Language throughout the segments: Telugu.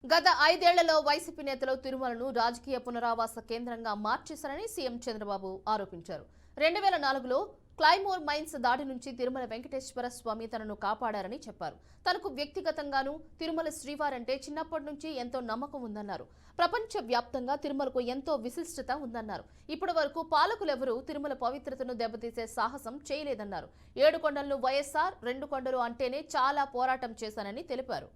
గత 5 ఏళ్లలో వైసీపీ నేతలు తిరుమలను రాజకీయ పునరావాస కేంద్రంగా మార్చేశారని సీఎం చంద్రబాబు ఆరోపించారు. 2004లో క్లైమోర్ మైన్స్ దాడి నుంచి తిరుమల వెంకటేశ్వర స్వామి తనను కాపాడారని చెప్పారు. తనకు వ్యక్తిగతంగానూ తిరుమల శ్రీవారంటే చిన్నప్పటి నుంచి ఎంతో నమ్మకం ఉందన్నారు. ప్రపంచ వ్యాప్తంగా తిరుమలకు ఎంతో విశిష్టత ఉందన్నారు. ఇప్పటి వరకు పాలకులెవరూ తిరుమల పవిత్రతను దెబ్బతీసే సాహసం చేయలేదన్నారు. 7 కొండలను వైఎస్ఆర్ 2 కొండలు అంటేనే చాలా పోరాటం చేశానని తెలిపారు.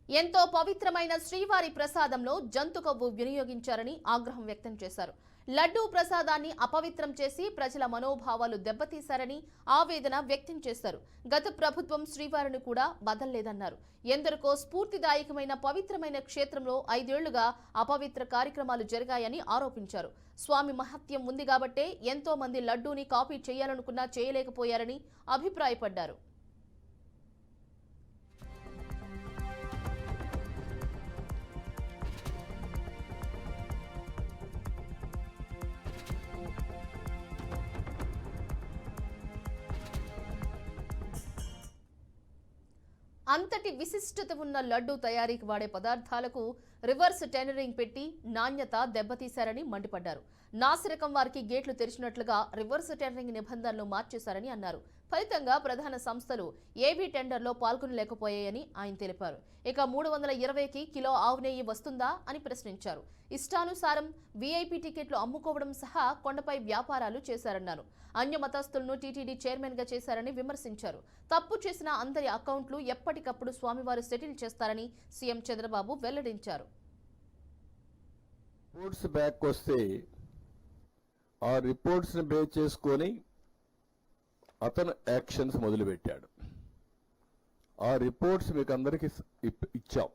ఎంతో పవిత్రమైన శ్రీవారి ప్రసాదంలో జంతు కొవ్వు వినియోగించారని ఆగ్రహం వ్యక్తం చేశారు. లడ్డూ ప్రసాదాన్ని అపవిత్రం చేసి ప్రజల మనోభావాలు దెబ్బతీశారని ఆవేదన వ్యక్తం చేశారు. గత ప్రభుత్వం శ్రీవారిని కూడా వదల్లేదన్నారు. ఎందరికో స్ఫూర్తిదాయకమైన పవిత్రమైన క్షేత్రంలో 5 ఏళ్లుగా అపవిత్ర కార్యక్రమాలు జరిగాయని ఆరోపించారు. స్వామి మహత్యం ఉంది కాబట్టే ఎంతో మంది లడ్డూని కాపీ చేయాలనుకున్నా చేయలేకపోయారని అభిప్రాయపడ్డారు. అంతటి విశిష్టత ఉన్న లడ్డూ తయారీకి వాడే పదార్థాలకు రివర్స్ టెండరింగ్ పెట్టి నాణ్యత దెబ్బతీశారని మండిపడ్డారు. నాసిరకం వారికి గేట్లు తెరిచినట్లుగా రివర్స్ టెండరింగ్ నిబంధనలు మార్చేశారని అన్నారు. ఫలితంగా ప్రధాన సంస్థలు ఏబీ టెండర్లో పాల్గొనలేకపోయాయని ఆయన తెలిపారు. ఇక 320కి కిలో ఆవు నెయ్యి వస్తుందా అని ప్రశ్నించారు. ఇష్టానుసారం వీఐపీ టికెట్లు అమ్ముకోవడం సహా కొండపై వ్యాపారాలు చేశారన్నారు. అన్య మతస్థులను టీటీడీ చైర్మన్ గా చేశారని విమర్శించారు. తప్పు చేసిన అందరి అకౌంట్లు ఎప్పటికప్పుడు స్వామివారు సెటిల్ చేస్తారని సీఎం చంద్రబాబు వెల్లడించారు. రిపోర్ట్స్ ని బేస్ చేసుకొని అతను యాక్షన్స్ మొదలుపెట్టాడు. ఆ రిపోర్ట్స్ మీకు అందరికీ ఇచ్చాం.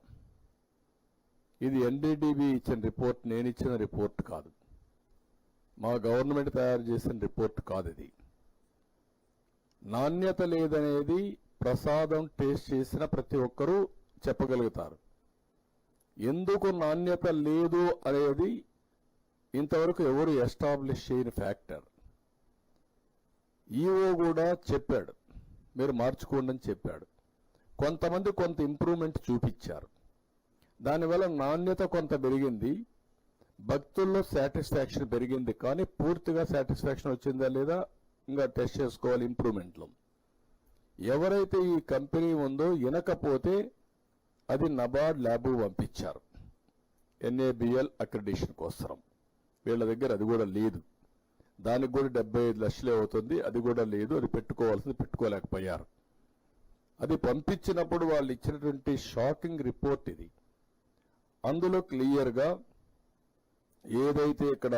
ఇది ఎన్డీడీబీ ఇచ్చిన రిపోర్ట్, నేను ఇచ్చిన రిపోర్ట్ కాదు. మా గవర్నమెంట్ తయారు చేసిన రిపోర్ట్ కాదు. ఇది నాణ్యత లేదనేది ప్రసాదం టేస్ట్ చేసిన ప్రతి ఒక్కరూ చెప్పగలుగుతారు. ఎందుకు నాణ్యత లేదు అనేది ఇంతవరకు ఎవరు ఎస్టాబ్లిష్ చేయని ఫ్యాక్టర్. ఈఓ కూడా చెప్పాడు, మీరు మార్చుకోండి అని చెప్పాడు. కొంతమంది కొంత ఇంప్రూవ్మెంట్ చూపించారు. దానివల్ల నాణ్యత కొంత పెరిగింది, భక్తుల్లో సాటిస్ఫాక్షన్ పెరిగింది. కానీ పూర్తిగా సాటిస్ఫాక్షన్ వచ్చిందా లేదా ఇంకా టెస్ట్ చేసుకోవాలి ఇంప్రూవ్మెంట్లో. ఎవరైతే ఈ కంపెనీ ఉందో వినకపోతే అది నబార్డ్ ల్యాబ్ పంపించారు ఎన్ఏబిఎల్ అక్రిడిషన్ కోసం. వీళ్ళ దగ్గర అది కూడా లేదు. దానికి కూడా 75 లక్షలే అవుతుంది. అది కూడా లేదు. అది పెట్టుకోవాల్సింది పెట్టుకోలేకపోయారు. అది పంపించినప్పుడు వాళ్ళు ఇచ్చినటువంటి షాకింగ్ రిపోర్ట్ ఇది. అందులో క్లియర్గా ఏదైతే ఇక్కడ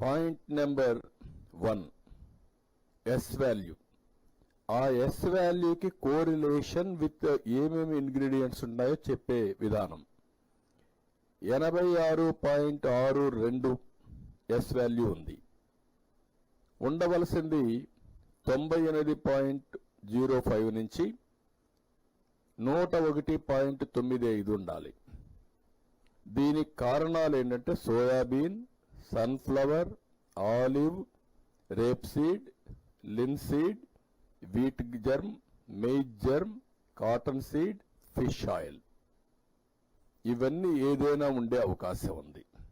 పాయింట్ నెంబర్ 1 ఎస్ వాల్యూ, ఆ ఎస్ వాల్యూకి కోరిలేషన్ విత్ ఏమేమి ఇంగ్రీడియంట్స్ ఉన్నాయో చెప్పే విధానం 86.62 ఎస్ వాల్యూ ఉంది. ఉండవలసింది 98.05 నుంచి 101.95 ఉండాలి. దీనికి కారణాలు ఏంటంటే soybean, sunflower, olive, rape seed, linseed, wheat germ, maize germ, cotton seed, fish oil. ఇవన్నీ ఏదైనా ఉండే అవకాశం ఉంది.